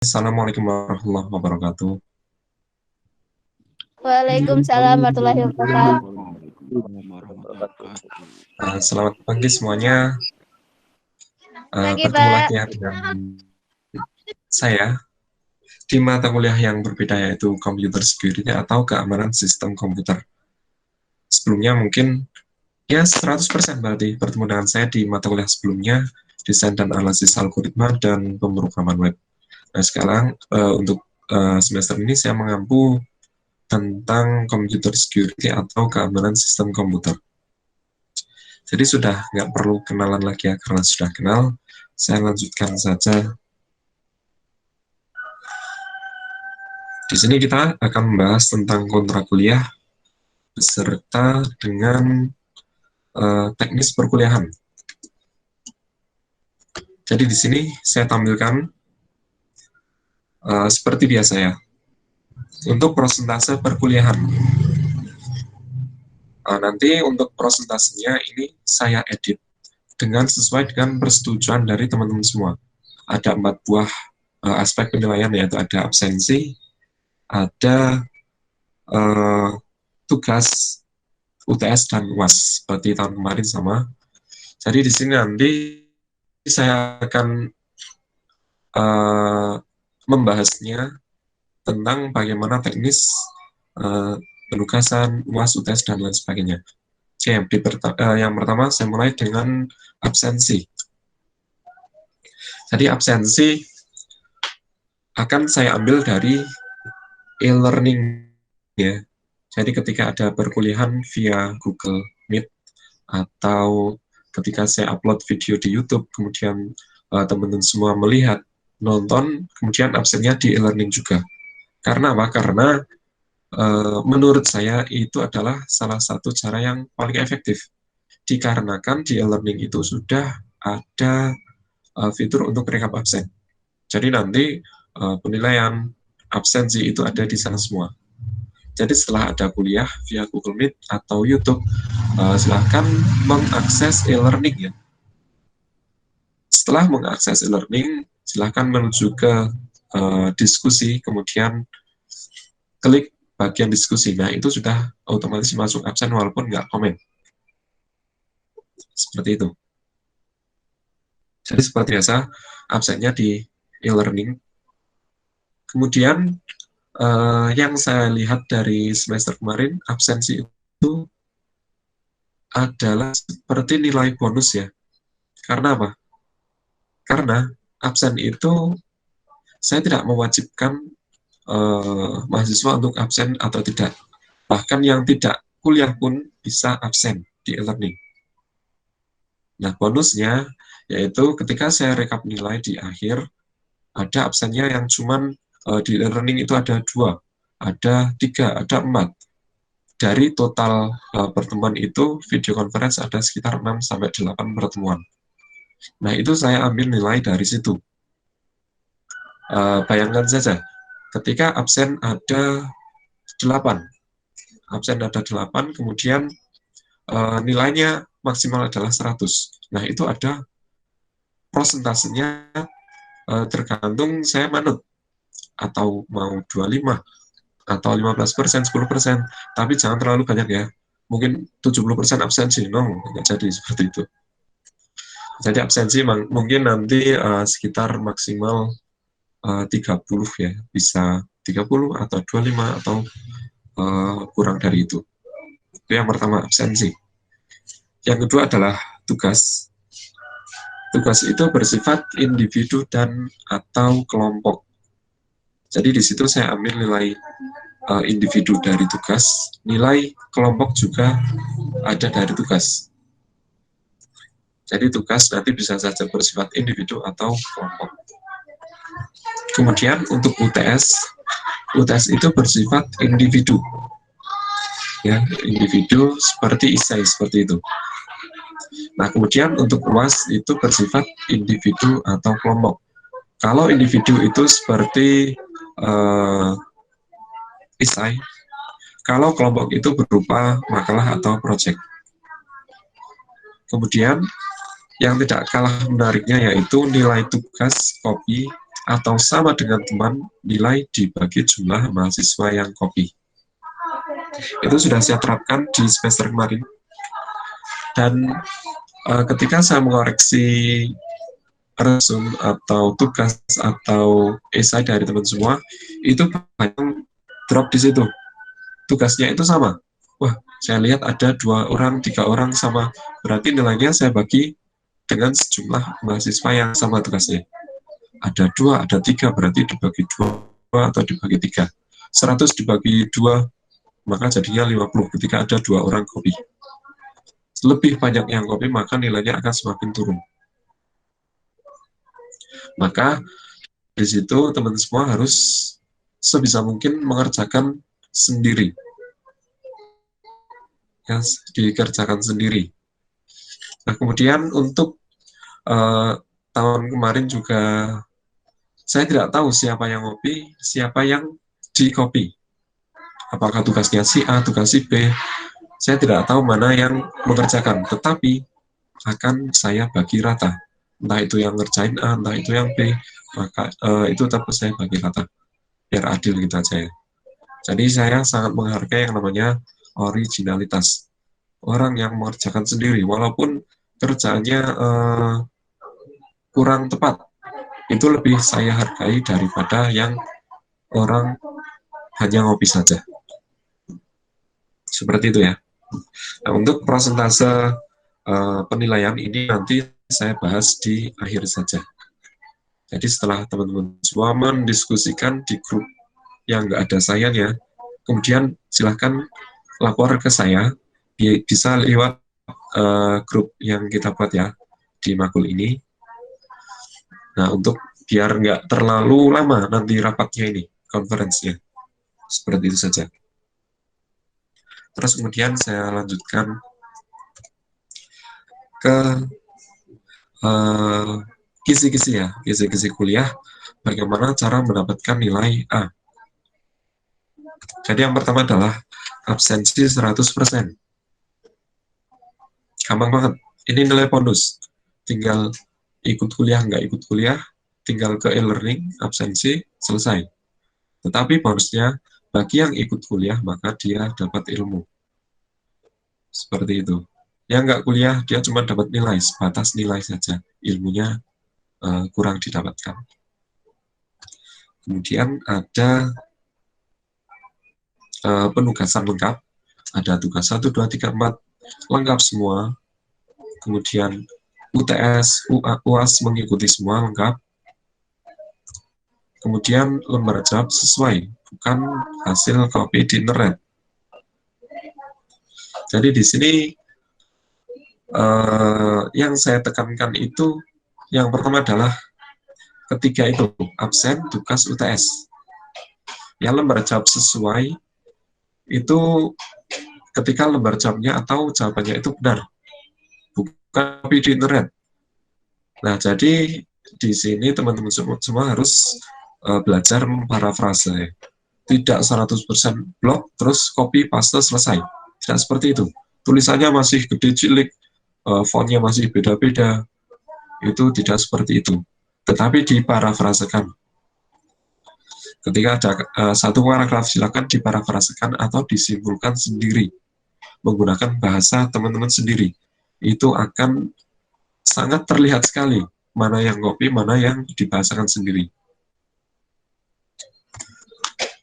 Assalamualaikum warahmatullahi wabarakatuh. Waalaikumsalam warahmatullahi wabarakatuh. Selamat pagi semuanya. Pagi, Bertemu Pak. lagi ya dengan saya di mata kuliah yang berbeda, yaitu Computer Security atau keamanan sistem komputer. Sebelumnya mungkin ya 100% berarti bertemu dengan saya di mata kuliah sebelumnya, desain dan analisis algoritma dan pemrograman web. Nah sekarang untuk semester ini saya mengampu tentang Computer Security atau keamanan sistem komputer. Jadi sudah nggak perlu kenalan lagi ya, karena sudah kenal. Saya lanjutkan saja. Di sini kita akan membahas tentang kontrak kuliah beserta dengan teknis perkuliahan. Jadi di sini saya tampilkan seperti biasa ya, untuk prosentase perkuliahan. Nanti untuk prosentasenya ini saya edit dengan sesuai dengan persetujuan dari teman-teman semua. Ada 4 buah aspek penilaian, yaitu ada absensi, ada tugas UTS dan UAS seperti tahun kemarin sama. Jadi di sini nanti saya akan membahasnya tentang bagaimana teknis penugasan, UAS, UTS, dan lain sebagainya. Oke, yang pertama saya mulai dengan absensi. Jadi absensi akan saya ambil dari e-learning ya. Jadi ketika ada perkuliahan via Google Meet atau ketika saya upload video di YouTube, kemudian teman-teman semua melihat, nonton, kemudian absennya di e-learning juga. Karena apa? Karena menurut saya itu adalah salah satu cara yang paling efektif. Dikarenakan di e-learning itu sudah ada fitur untuk rekap absen. Jadi nanti penilaian absensi itu ada di sana semua. Jadi setelah ada kuliah via Google Meet atau YouTube, silahkan mengakses e-learning ya. Setelah mengakses e-learning, silahkan menuju ke diskusi, kemudian klik bagian diskusi. Nah, itu sudah otomatis masuk absen walaupun nggak komen. Seperti itu. Jadi seperti biasa, absennya di e-learning. Kemudian, yang saya lihat dari semester kemarin, absensi itu adalah seperti nilai bonus ya. Karena apa? Karena absen itu saya tidak mewajibkan mahasiswa untuk absen atau tidak. Bahkan yang tidak kuliah pun bisa absen di e-learning. Nah, bonusnya yaitu ketika saya rekap nilai di akhir, ada absennya yang cuman di e-learning itu ada 2, ada 3, ada 4. Dari total pertemuan itu, video conference ada sekitar 6-8 pertemuan. Nah, itu saya ambil nilai dari situ. Bayangkan saja, ketika absen ada 8, kemudian nilainya maksimal adalah 100. Nah, itu ada prosentasenya, tergantung saya manut, atau mau 25, atau 15%, 10%, tapi jangan terlalu banyak ya. Mungkin 70% absensi, no, nggak jadi seperti itu. Jadi absensi mungkin nanti sekitar maksimal 30 ya, bisa 30 atau 25 atau kurang dari itu. Itu yang pertama, absensi. Yang kedua adalah tugas. Tugas itu bersifat individu dan atau kelompok. Jadi di situ saya ambil nilai individu dari tugas, nilai kelompok juga ada dari tugas. Jadi tugas nanti bisa saja bersifat individu atau kelompok. Kemudian untuk UTS itu bersifat individu. Ya, individu seperti isai seperti itu. Nah, kemudian untuk UAS itu bersifat individu atau kelompok. Kalau individu itu seperti isai, kalau kelompok itu berupa makalah atau proyek. Kemudian yang tidak kalah menariknya yaitu nilai tugas, kopi, atau sama dengan teman nilai dibagi jumlah mahasiswa yang copy. Itu sudah saya terapkan di semester kemarin. Dan ketika saya mengoreksi resume atau tugas atau esai dari teman semua, itu banyak drop di situ. Tugasnya itu sama. Wah, saya lihat ada 2 orang, 3 orang sama. Berarti nilainya saya bagi dengan sejumlah mahasiswa yang sama tugasnya. Ada 2, ada 3, berarti dibagi 2 atau dibagi 3. 100 dibagi 2, maka jadinya 50 ketika ada 2 orang copy. Lebih banyak yang copy, maka nilainya akan semakin turun. Maka di situ teman semua harus sebisa mungkin mengerjakan sendiri. Ya, dikerjakan sendiri. Nah, kemudian untuk tahun kemarin juga saya tidak tahu siapa yang copy, siapa yang di-copy. Apakah tugasnya si A, tugas si B, saya tidak tahu mana yang mengerjakan, tetapi akan saya bagi rata. Entah itu yang ngerjain A, entah itu yang B, maka itu tetap saya bagi rata. Biar adil gitu aja ya. Jadi saya sangat menghargai yang namanya originalitas. Orang yang mengerjakan sendiri, walaupun kerjaannya kurang tepat, itu lebih saya hargai daripada yang orang hanya ngopi saja. Seperti itu ya. Nah, untuk persentase penilaian ini nanti saya bahas di akhir saja. Jadi setelah teman-teman semua mendiskusikan di grup yang nggak ada sayanya, kemudian silahkan lapor ke saya, bisa lewat grup yang kita buat ya di Makul ini. Nah, untuk biar nggak terlalu lama nanti rapatnya ini, konferensinya. Seperti itu saja. Terus kemudian saya lanjutkan ke kisi-kisi ya, kisi-kisi kuliah, bagaimana cara mendapatkan nilai A. Jadi yang pertama adalah absensi 100%. Gampang banget. Ini nilai bonus. Tinggal ikut kuliah, nggak ikut kuliah, tinggal ke e-learning, absensi, selesai. Tetapi bonusnya, bagi yang ikut kuliah, maka dia dapat ilmu. Seperti itu. Yang nggak kuliah, dia cuma dapat nilai, sebatas nilai saja. Ilmunya kurang didapatkan. Kemudian ada penugasan lengkap. Ada tugas 1, 2, 3, 4, lengkap semua. Kemudian UTS, UAS mengikuti semua lengkap. Kemudian lembar jawab sesuai, bukan hasil copy di internet. Jadi di sini yang saya tekankan itu, yang pertama adalah ketiga itu, absen, tugas, UTS. Yang lembar jawab sesuai, itu ketika lembar jawabnya atau jawabannya itu benar, bukan copy di internet. Nah, jadi di sini teman-teman semua harus belajar memparafrase. Tidak 100% blok, terus copy paste selesai. Tidak seperti itu. Tulisannya masih gede cilik, fontnya masih beda-beda. Itu tidak seperti itu. Tetapi diparafrasekan. Ketika ada satu paragraf, silakan diparafrasekan atau disimpulkan sendiri. Menggunakan bahasa teman-teman sendiri. Itu akan sangat terlihat sekali mana yang copy, mana yang dibahasakan sendiri.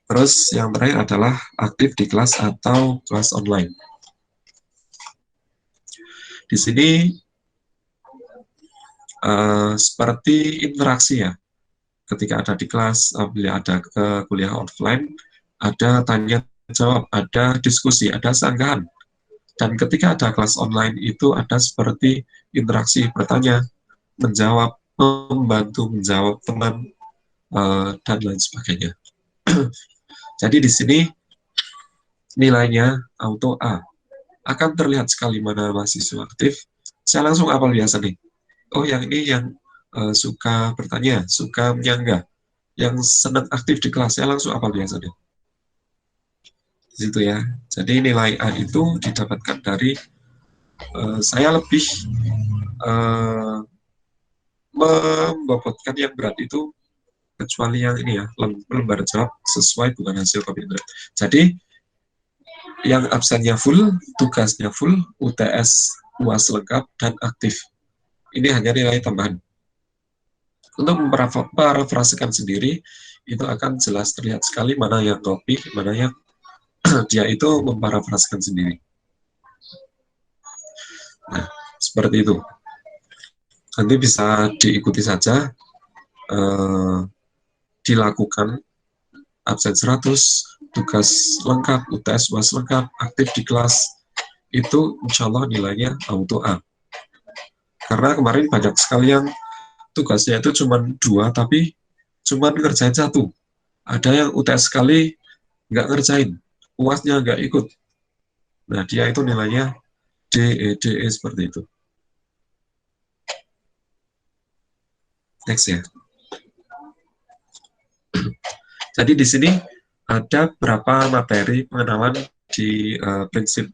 Terus yang terakhir adalah aktif di kelas atau kelas online. Di sini seperti interaksi ya. Ketika ada di kelas, bila ada ke kuliah offline, ada tanya jawab, ada diskusi, ada sanggahan. Dan ketika ada kelas online itu ada seperti interaksi, bertanya, menjawab, membantu menjawab teman, dan lain sebagainya. Jadi di sini nilainya auto A. Akan terlihat sekali mana mahasiswa aktif. Saya langsung apal biasa nih. Oh, yang ini yang suka bertanya, suka menyangga, yang senang aktif di kelas, saya langsung apal biasa deh. Di situ ya. Jadi nilai A itu didapatkan dari saya lebih membobotkan yang berat itu kecuali yang ini ya, lembar jawab sesuai bukan hasil copy and write. Jadi yang absennya full, tugasnya full, UTS, UAS lengkap, dan aktif. Ini hanya nilai tambahan. Untuk memparafrasekan sendiri, itu akan jelas terlihat sekali mana yang copy, mana yang dia itu memparafrasekan sendiri. Nah, seperti itu. Nanti bisa diikuti saja, dilakukan absen 100, tugas lengkap, UTS UAS lengkap, aktif di kelas, itu insya Allah nilainya auto A. Karena kemarin banyak sekali yang tugasnya itu cuma 2, tapi cuma ngerjain 1. Ada yang UTS sekali nggak ngerjain, UASnya nggak ikut. Nah, dia itu nilainya D, E, D, E seperti itu. Next ya. Jadi di sini ada beberapa materi pengenalan di prinsip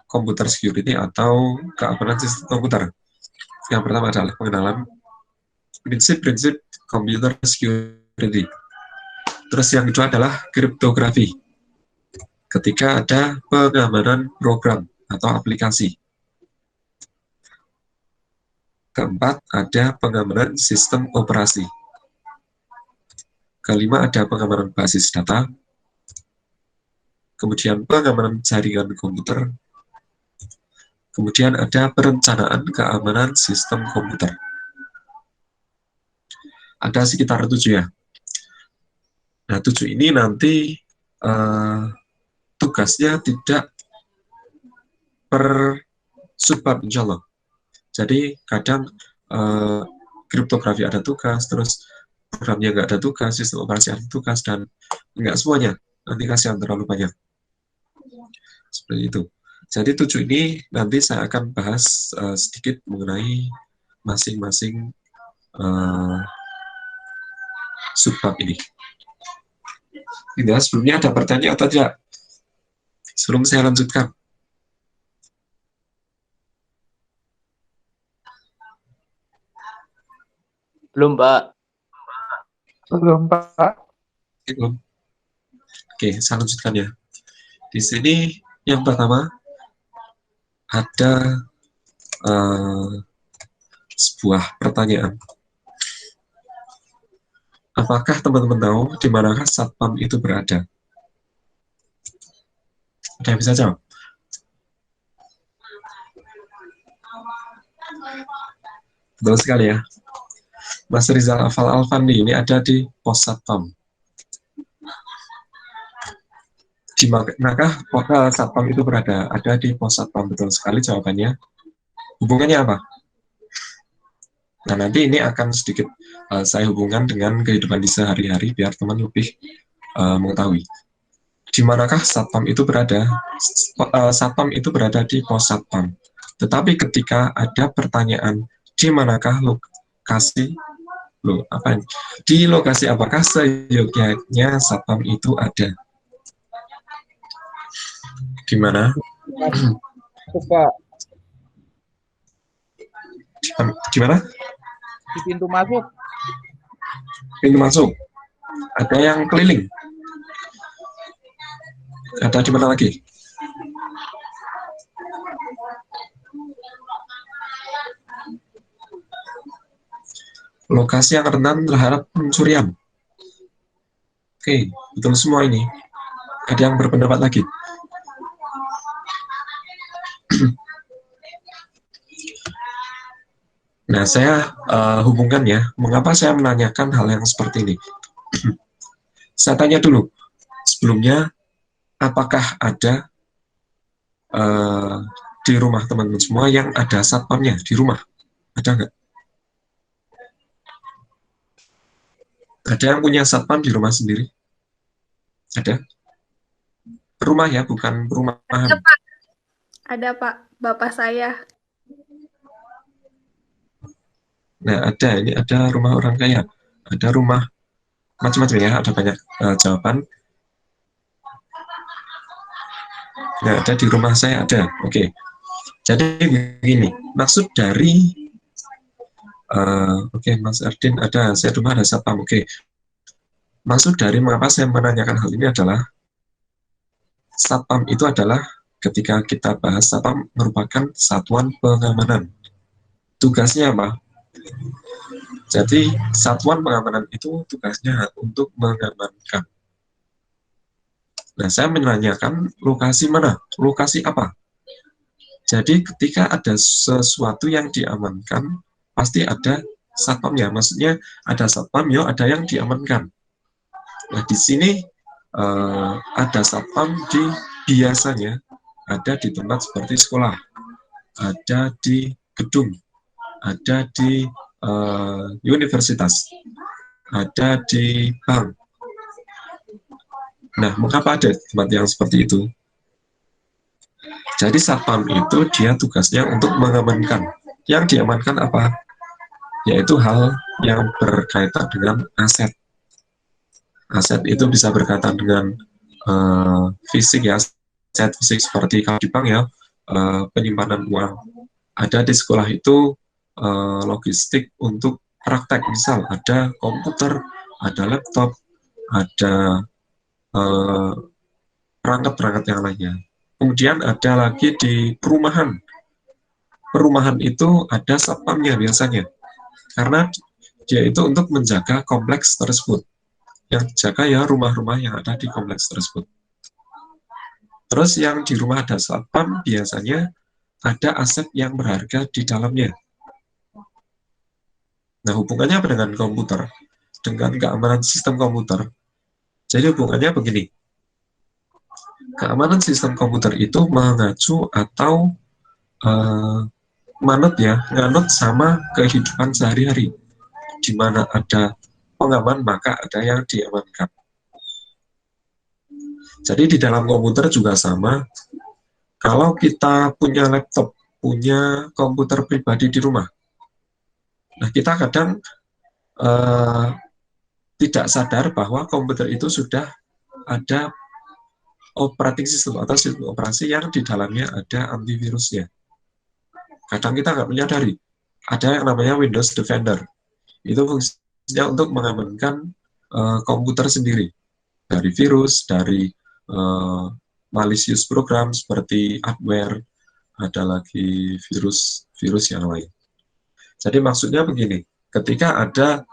computer security atau keamanan sistem komputer. Yang pertama adalah pengenalan prinsip-prinsip computer security. Terus yang kedua adalah kriptografi. Ketika ada pengamanan program atau aplikasi. Keempat, ada pengamanan sistem operasi. Kelima, ada pengamanan basis data. Kemudian pengamanan jaringan komputer. Kemudian ada perencanaan keamanan sistem komputer. Ada sekitar 7 ya. Nah, 7 ini nanti tugasnya tidak per subbab insya Allah. Jadi kadang kriptografi ada tugas, terus programnya nggak ada tugas, sistem operasi ada tugas, dan nggak semuanya. Nanti kasihan terlalu banyak. Seperti itu. Jadi 7 ini nanti saya akan bahas sedikit mengenai masing-masing subbab ini. Tidak, sebelumnya ada pertanyaan atau tidak? Sebelum saya lanjutkan. Belum, Pak. Belum, Pak. Belum. Oke, saya lanjutkan ya. Di sini yang pertama ada sebuah pertanyaan. Apakah teman-teman tahu di manakah satpam itu berada? Ada yang bisa jawab? Betul sekali ya. Mas Rizal Alfandi ini ada di pos satpam. Di manakah satpam itu berada? Ada di pos satpam, betul sekali jawabannya. Hubungannya apa? Nah, nanti ini akan sedikit saya hubungkan dengan kehidupan di sehari-hari biar teman lebih mengetahui. Di manakah satpam itu berada? Satpam itu berada di pos satpam. Tetapi ketika ada pertanyaan di manakah lokasi di lokasi apakah seyogyanya satpam itu ada? Di mana? Pak. Di mana? Di pintu masuk. Pintu masuk. Ada yang keliling. Ada di mana lagi? Lokasi yang rentan terhadap pencurian. Oke, betul semua ini. Ada yang berpendapat lagi? Nah, saya hubungkan ya, mengapa saya menanyakan hal yang seperti ini. Saya tanya dulu, sebelumnya, apakah ada di rumah teman-teman semua yang ada satpamnya di rumah? Ada nggak? Ada yang punya satpam di rumah sendiri? Ada? Rumah ya, bukan perumahan. Ada, Pak. Ada, Pak. Bapak saya. Nah, ada. Ini ada rumah orang kaya. Ada rumah macam-macam ya, ada banyak jawaban. Nah, ada di rumah saya, ada. Oke. Jadi begini, maksud dari Oke, Mas Erdin ada, saya rumah ada satpam. Oke, maksud dari mengapa saya menanyakan hal ini adalah satpam itu adalah ketika kita bahas satpam merupakan satuan pengamanan. Tugasnya apa? Jadi satuan pengamanan itu tugasnya untuk mengamankan. Nah, saya menanyakan lokasi mana? Lokasi apa? Jadi ketika ada sesuatu yang diamankan, pasti ada satpamnya. Maksudnya ada satpam, ya ada yang diamankan. Nah, di sini ada satpam biasanya ada di tempat seperti sekolah, ada di gedung, ada di universitas, ada di bank. Nah, mengapa ada tempat yang seperti itu? Jadi satpam itu dia tugasnya untuk mengamankan. Yang diamankan apa? Yaitu hal yang berkaitan dengan aset. Aset itu bisa berkaitan dengan fisik ya, aset fisik seperti kalau di bank ya, penyimpanan uang. Ada di sekolah itu logistik untuk praktek, misal ada komputer, ada laptop, ada perangkat-perangkat yang lainnya. Kemudian ada lagi di perumahan. Perumahan itu ada satpamnya biasanya, karena dia itu untuk menjaga kompleks tersebut. Yang jaga ya rumah-rumah yang ada di kompleks tersebut. Terus yang di rumah ada satpam biasanya ada aset yang berharga di dalamnya. Nah, hubungannya apa dengan komputer? Dengan keamanan sistem komputer. Jadi hubungannya begini. Keamanan sistem komputer itu mengacu atau nganut sama kehidupan sehari-hari. Di mana ada pengaman, maka ada yang diamankan. Jadi di dalam komputer juga sama. Kalau kita punya laptop, punya komputer pribadi di rumah, nah kita kadang tidak sadar bahwa komputer itu sudah ada operating system atau sistem operasi yang di dalamnya ada antivirusnya. Kadang kita nggak menyadari. Ada yang namanya Windows Defender. Itu fungsinya untuk mengamankan komputer sendiri dari virus, dari malicious program seperti adware, ada lagi virus yang lain. Jadi maksudnya begini, ketika ada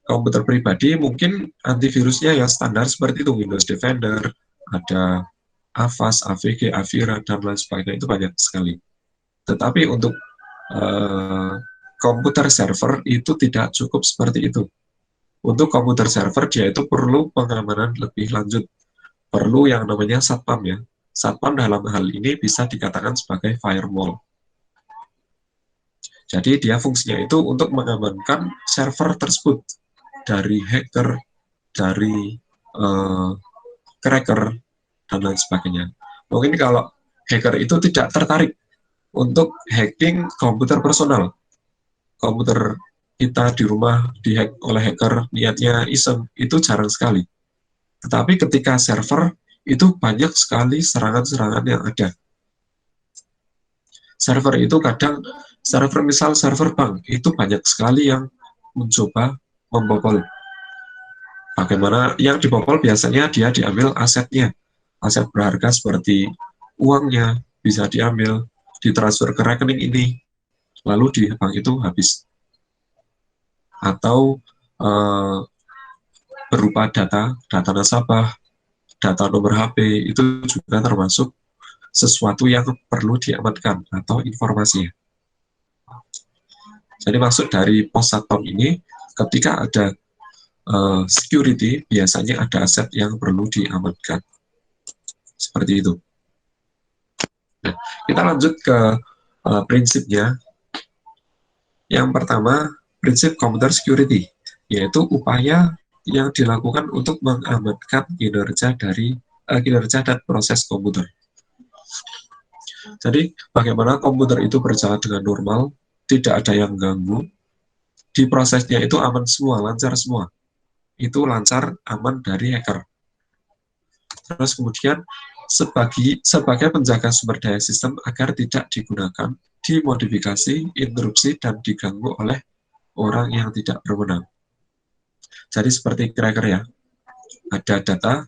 komputer pribadi, mungkin antivirusnya yang standar seperti itu, Windows Defender, ada Avast, AVG, Avira, dan lain sebagainya, itu banyak sekali. Tetapi untuk komputer server itu tidak cukup seperti itu. Untuk komputer server, dia itu perlu pengamanan lebih lanjut. Perlu yang namanya satpam ya. Satpam dalam hal ini bisa dikatakan sebagai firewall. Jadi dia fungsinya itu untuk mengamankan server tersebut dari hacker, dari cracker, dan lain sebagainya. Mungkin kalau hacker itu tidak tertarik untuk hacking komputer personal. Komputer kita di rumah dihack oleh hacker, niatnya iseng, itu jarang sekali. Tetapi ketika server, itu banyak sekali serangan-serangan yang ada. Server itu kadang, misal server bank, itu banyak sekali yang mencoba membobol. Bagaimana yang dibobol biasanya dia diambil asetnya. Aset berharga seperti uangnya bisa diambil, ditransfer ke rekening ini, lalu di bank itu habis. Atau berupa data nasabah, data nomor HP, itu juga termasuk sesuatu yang perlu diamankan atau informasinya. Jadi maksud dari pos satpam ini, ketika ada security, biasanya ada aset yang perlu diamankan. Seperti itu. Nah, kita lanjut ke prinsipnya. Yang pertama, prinsip computer security, yaitu upaya yang dilakukan untuk mengamankan kinerja dan proses komputer. Jadi, bagaimana komputer itu berjalan dengan normal, tidak ada yang ganggu, di prosesnya itu aman semua, lancar semua. Itu lancar, aman dari hacker. Terus kemudian, sebagai penjaga sumber daya sistem agar tidak digunakan, dimodifikasi, interupsi, dan diganggu oleh orang yang tidak berwenang. Jadi seperti cracker ya, ada data,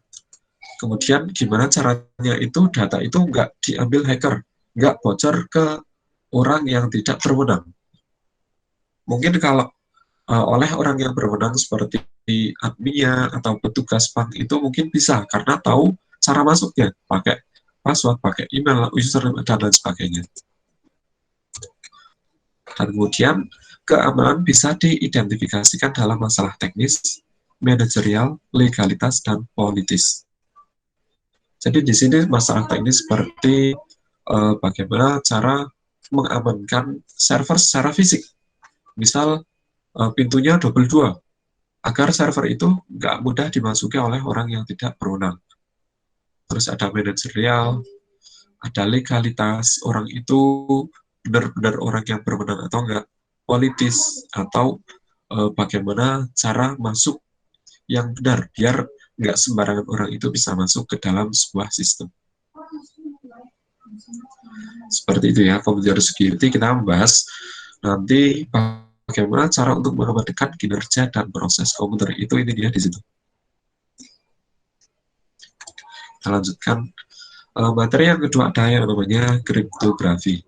kemudian gimana caranya itu data itu nggak diambil hacker, nggak bocor ke orang yang tidak berwenang. Mungkin kalau oleh orang yang berwenang seperti adminnya atau petugas bank itu mungkin bisa karena tahu cara masuknya, pakai password, pakai email, username, dan lain sebagainya. Dan kemudian keamanan bisa diidentifikasikan dalam masalah teknis, manajerial, legalitas, dan politis. Jadi di sini masalah teknis seperti bagaimana cara mengamankan server secara fisik. Misal pintunya double 2, agar server itu nggak mudah dimasuki oleh orang yang tidak berwenang. Terus ada manajerial, ada legalitas, orang itu benar-benar orang yang berwenang atau enggak, politis, atau bagaimana cara masuk yang benar, biar nggak sembarangan orang itu bisa masuk ke dalam sebuah sistem. Seperti itu ya, computer security kita membahas nanti bagaimana cara untuk mengamankan kinerja dan proses komputer, itu intinya di situ. Kita lanjutkan. Materi yang kedua ada yang namanya kriptografi.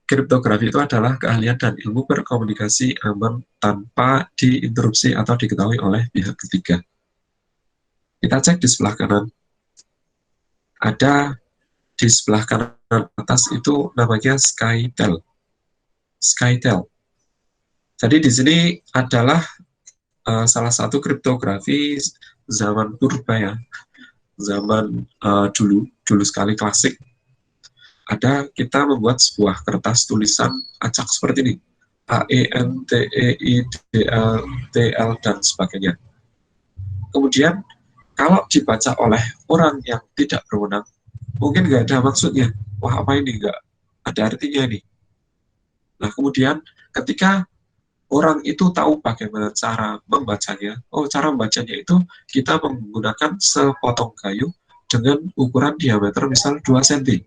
Kriptografi itu adalah keahlian dan ilmu berkomunikasi aman tanpa diinterupsi atau diketahui oleh pihak ketiga. Kita cek di sebelah kanan. Ada di sebelah kanan atas itu namanya SkyTel. SkyTel. Jadi di sini adalah salah satu kriptografi zaman purba ya. Zaman dulu sekali klasik. Ada kita membuat sebuah kertas tulisan acak seperti ini, AENTEIDL dan sebagainya. Kemudian kalau dibaca oleh orang yang tidak berwenang, mungkin nggak ada maksudnya. Wah, apa ini, nggak ada artinya ini. Nah, kemudian ketika orang itu tahu bagaimana cara membacanya, cara membacanya itu kita menggunakan sepotong kayu dengan ukuran diameter misal 2 cm.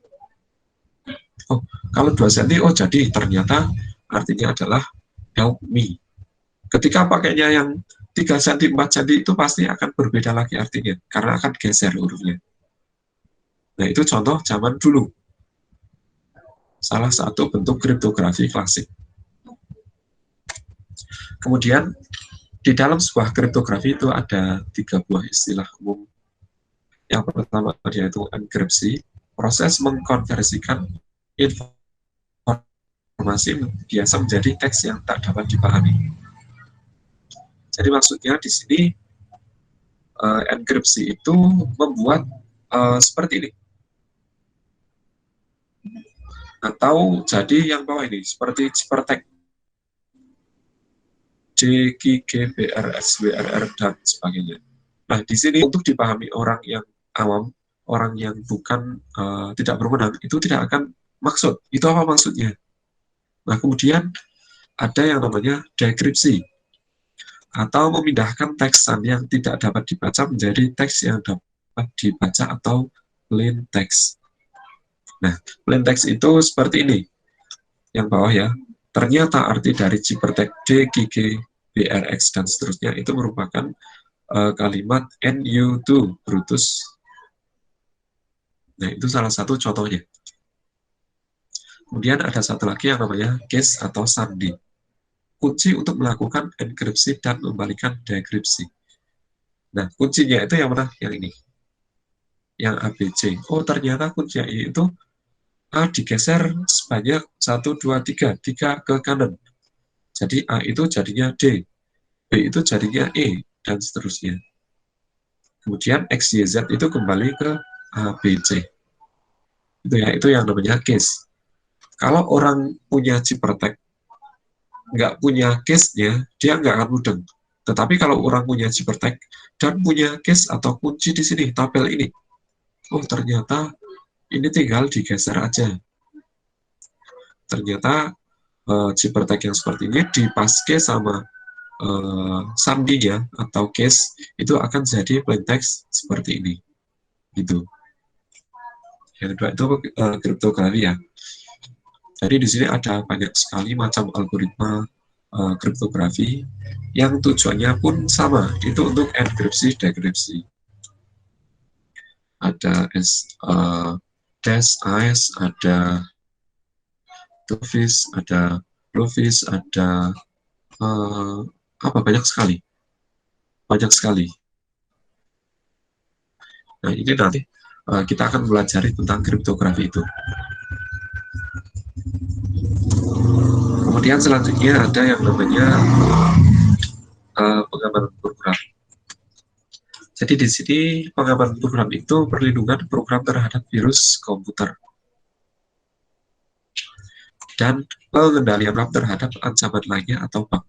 Kalau 2 cm, jadi ternyata artinya adalah help me. Ketika pakainya yang 3 cm, 4 cm itu pasti akan berbeda lagi artinya, karena akan geser hurufnya. Nah, itu contoh zaman dulu. Salah satu bentuk kriptografi klasik. Kemudian, di dalam sebuah kriptografi itu ada 3 buah istilah umum. Yang pertama yaitu enkripsi, proses mengkonversikan informasi biasa menjadi teks yang tak dapat dipahami. Jadi maksudnya di sini enkripsi itu membuat seperti ini. Atau jadi yang bawah ini seperti cipertek, JKGBRSWRR dan sebagainya. Nah, di sini untuk dipahami orang yang awam, orang yang bukan tidak berwenang, itu tidak akan maksud. Itu apa maksudnya? Nah, kemudian ada yang namanya dekripsi, atau memindahkan teksan yang tidak dapat dibaca menjadi teks yang dapat dibaca atau plain text. Nah, plain text itu seperti ini. Yang bawah ya. Ternyata arti dari cipertek DGG, BRX, dan seterusnya itu merupakan kalimat NU2, Brutus. Nah, itu salah satu contohnya. Kemudian ada satu lagi yang namanya case atau sandi. Kunci untuk melakukan enkripsi dan membalikan dekripsi. Nah, kuncinya itu yang mana? Yang ini. Yang ABC. Ternyata kunci itu A digeser sebanyak 1, 2, 3. 3 ke kanan. Jadi A itu jadinya D. B itu jadinya E. Dan seterusnya. Kemudian X, Y, Z itu kembali ke A, B, C. Itu yang namanya case. Kalau orang punya cipertek, nggak punya case-nya, dia nggak akan mudeng. Tetapi kalau orang punya cipertek dan punya case atau kunci di sini, tabel ini, ternyata ini tinggal digeser aja. Ternyata cipertek yang seperti ini dipaske sama sandinya atau case, itu akan jadi plain text seperti ini. Gitu. Yang kedua itu kriptografi ya. Jadi di sini ada banyak sekali macam algoritma kriptografi yang tujuannya pun sama, itu untuk enkripsi, dekripsi. Ada DES, AES, ada TUFIS, ada LUFIS, ada banyak sekali. Nah, ini nanti kita akan belajar tentang kriptografi itu. Kemudian selanjutnya ada yang namanya pengamanan program. Jadi di sini pengamanan program itu perlindungan program terhadap virus komputer dan pengendalian program terhadap ancaman lainnya atau bug.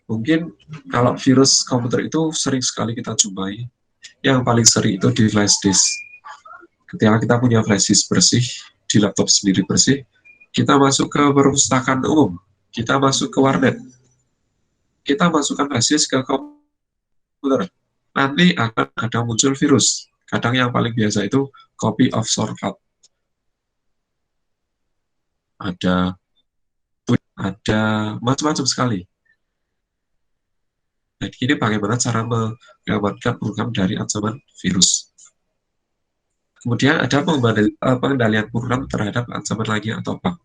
Mungkin kalau virus komputer itu sering sekali kita jumpai. Yang paling sering itu di flash disk. Ketika kita punya flash disk bersih, di laptop sendiri bersih, kita masuk ke perpustakaan umum, kita masuk ke warnet, kita masukkan flash disk ke komputer, nanti akan ada muncul virus. Kadang yang paling biasa itu copy of shortcut. Ada macam-macam sekali. Nah, ini bagaimana cara mengamankan program dari ancaman virus. Kemudian ada pengendalian program terhadap ancaman lainnya atau bug.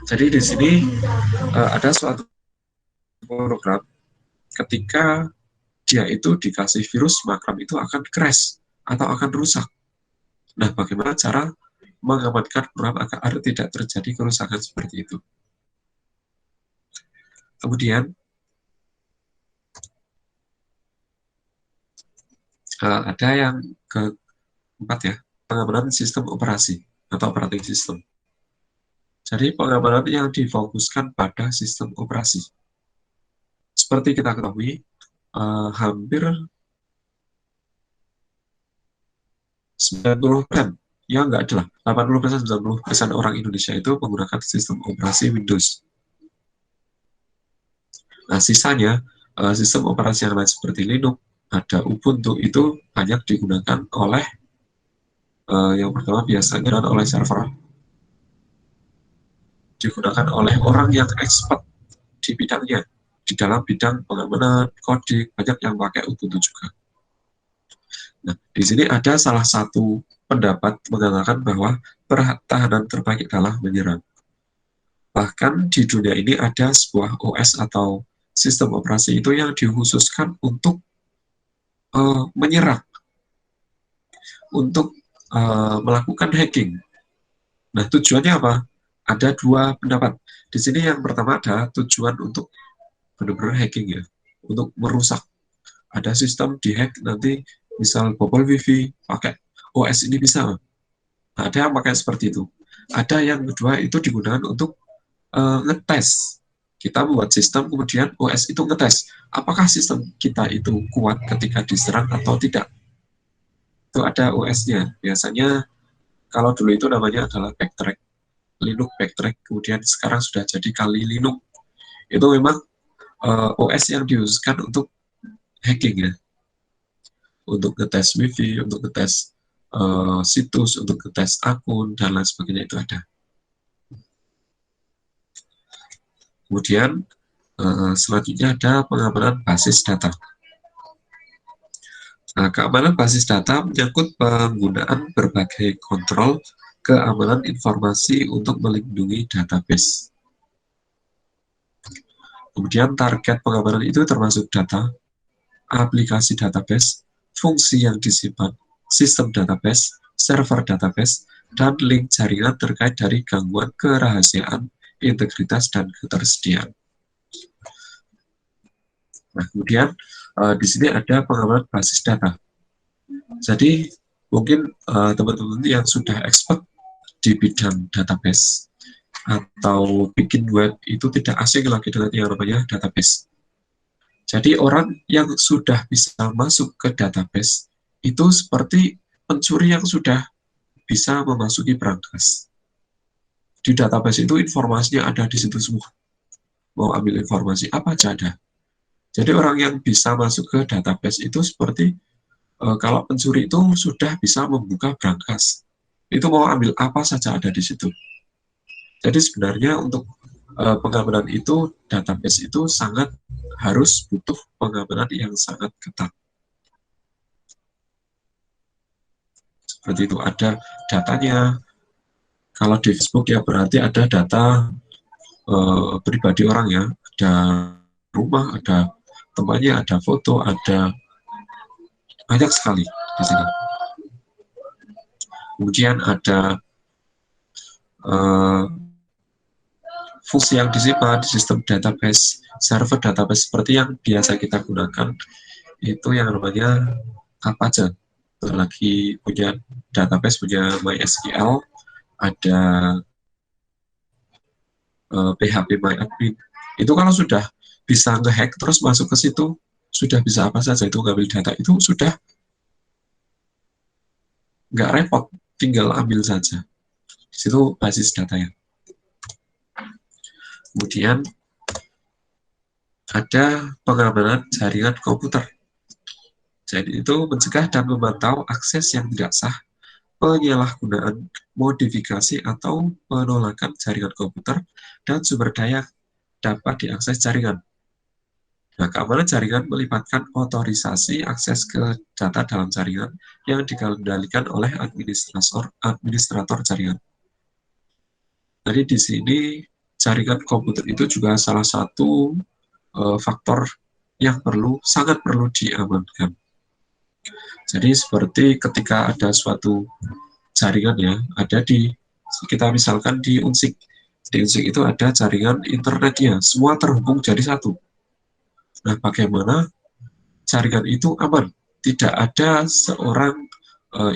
Jadi di sini ada suatu program ketika dia itu dikasih virus, maka itu akan crash atau akan rusak. Nah, bagaimana cara mengamankan program agar tidak terjadi kerusakan seperti itu. Kemudian ada yang keempat ya, pengamanan sistem operasi atau operating system. Jadi pengamanan yang difokuskan pada sistem operasi. Seperti kita ketahui, hampir 90%, ya enggak adalah 80%, 90% orang Indonesia itu menggunakan sistem operasi Windows. Nah, sisanya sistem operasi yang lain seperti Linux, ada Ubuntu, itu banyak digunakan oleh yang pertama biasanya oleh server, digunakan oleh orang yang expert di bidangnya, di dalam bidang pengamanan, coding, banyak yang pakai Ubuntu juga. Nah, di sini ada salah satu pendapat mengatakan bahwa pertahanan terbaik adalah menyerang. Bahkan di dunia ini ada sebuah OS atau sistem operasi itu yang dikhususkan untuk menyerang, untuk melakukan hacking. Nah, tujuannya apa? Ada dua pendapat. Di sini yang pertama ada tujuan untuk benar-benar hacking ya, untuk merusak. Ada sistem dihack, nanti misal bobol wifi, pakai OS ini bisa. Nah, ada yang pakai seperti itu. Ada yang kedua itu digunakan untuk ngetes. Kita membuat sistem, kemudian OS itu ngetes. Apakah sistem kita itu kuat ketika diserang atau tidak? Itu ada OS-nya. Biasanya kalau dulu itu namanya adalah Backtrack, Linux Backtrack, kemudian sekarang sudah jadi Kali Linux. Itu memang OS yang dikhususkan untuk hacking ya, untuk ngetes wifi, untuk ngetes situs, untuk ngetes akun dan lain sebagainya, itu ada. Kemudian selanjutnya ada pengamanan basis data. Nah, keamanan basis data menyangkut penggunaan berbagai kontrol keamanan informasi untuk melindungi database. Kemudian target pengamanan itu termasuk data, aplikasi database, fungsi yang disimpan, sistem database, server database, dan link jaringan terkait dari gangguan kerahasiaan, integritas, dan ketersediaan. Nah, kemudian di sini ada pengamanan basis data. Jadi mungkin teman-teman yang sudah expert di bidang database atau bikin web itu tidak asing lagi dengan yang namanya database. Jadi orang yang sudah bisa masuk ke database itu seperti pencuri yang sudah bisa memasuki brankas. Di database itu informasinya ada di situ semua. Mau ambil informasi apa aja ada. Jadi orang yang bisa masuk ke database itu seperti kalau pencuri itu sudah bisa membuka brankas. itu mau ambil apa saja ada di situ. Jadi sebenarnya untuk pengamanan itu, database itu sangat harus butuh pengamanan yang sangat ketat. Seperti itu, ada datanya. Kalau di Facebook ya berarti ada data pribadi orang ya, ada rumah, ada temannya, ada foto, ada banyak sekali di sini. Kemudian ada fungsi yang disimpan di sistem database, server database seperti yang biasa kita gunakan, itu yang namanya apa aja. Lagi punya database, punya MySQL, ada PHP MyAdmin. Itu kalau sudah bisa ngehack terus masuk ke situ, sudah bisa apa saja itu ngambil data, itu sudah nggak repot, tinggal ambil saja. Di situ basis datanya. Kemudian ada pengamanan jaringan komputer. Jadi itu mencegah dan memantau akses yang tidak sah, penyalahgunaan, modifikasi, atau penolakan jaringan komputer dan sumber daya dapat diakses jaringan. Nah, keamanan jaringan melibatkan otorisasi akses ke data dalam jaringan yang dikendalikan oleh administrator jaringan. Jadi di sini jaringan komputer itu juga salah satu faktor yang sangat perlu diamankan. Jadi seperti ketika ada suatu jaringan ya, ada kita misalkan di Unsik. Di Unsik itu ada jaringan internetnya, semua terhubung jadi satu. Nah, bagaimana jaringan itu aman? Tidak ada seorang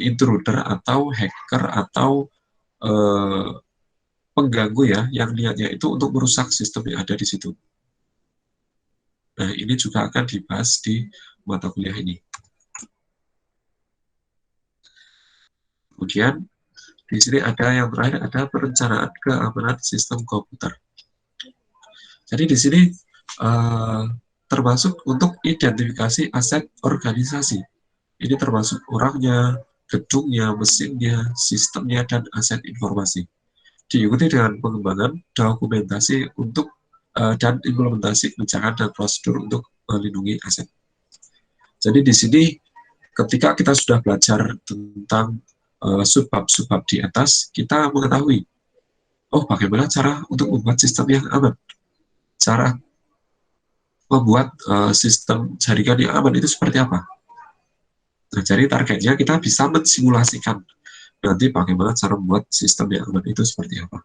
intruder atau hacker atau pengganggu ya, yang niatnya itu untuk merusak sistem yang ada di situ. Nah, ini juga akan dibahas di mata kuliah ini. Kemudian di sini ada yang terakhir, ada perencanaan keamanan sistem komputer. Jadi di sini termasuk untuk identifikasi aset organisasi. Ini termasuk orangnya, gedungnya, mesinnya, sistemnya, dan aset informasi. Diikuti dengan pengembangan dokumentasi untuk dan implementasi kebijakan dan prosedur untuk melindungi aset. Jadi di sini ketika kita sudah belajar tentang subbab-subbab di atas, kita mengetahui, oh bagaimana cara untuk membuat sistem yang aman. Cara membuat sistem jaringan yang aman itu seperti apa. Nah, jadi targetnya kita bisa mensimulasikan nanti bagaimana cara membuat sistem yang aman itu seperti apa.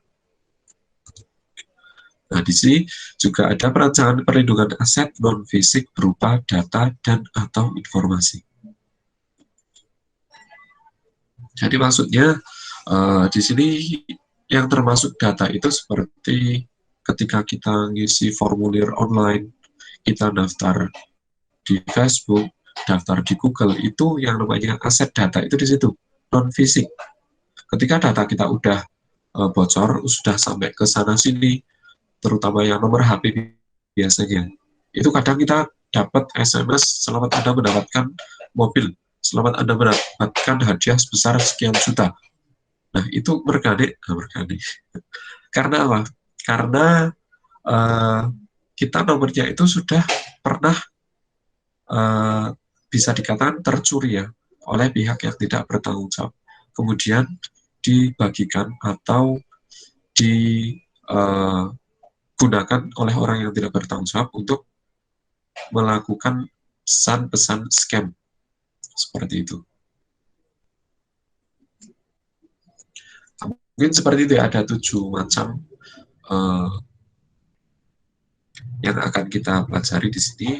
Nah, di sini juga ada perancangan perlindungan aset non-fisik berupa data dan atau informasi. Jadi maksudnya di sini yang termasuk data itu seperti ketika kita ngisi formulir online, kita daftar di Facebook, daftar di Google, itu yang namanya aset data itu di situ, non-fisik. Ketika data kita udah bocor, sudah sampai ke sana-sini, terutama yang nomor HP biasanya, itu kadang kita dapat SMS, selamat Anda mendapatkan mobil, selamat Anda mendapatkan hadiah sebesar sekian juta. Nah, itu merganik. Karena apa? Karena kita nomornya itu sudah pernah bisa dikatakan tercuri ya oleh pihak yang tidak bertanggung jawab, kemudian dibagikan atau digunakan oleh orang yang tidak bertanggung jawab untuk melakukan pesan-pesan scam seperti itu. Mungkin seperti itu ya, ada 7 macam yang akan kita pelajari di sini.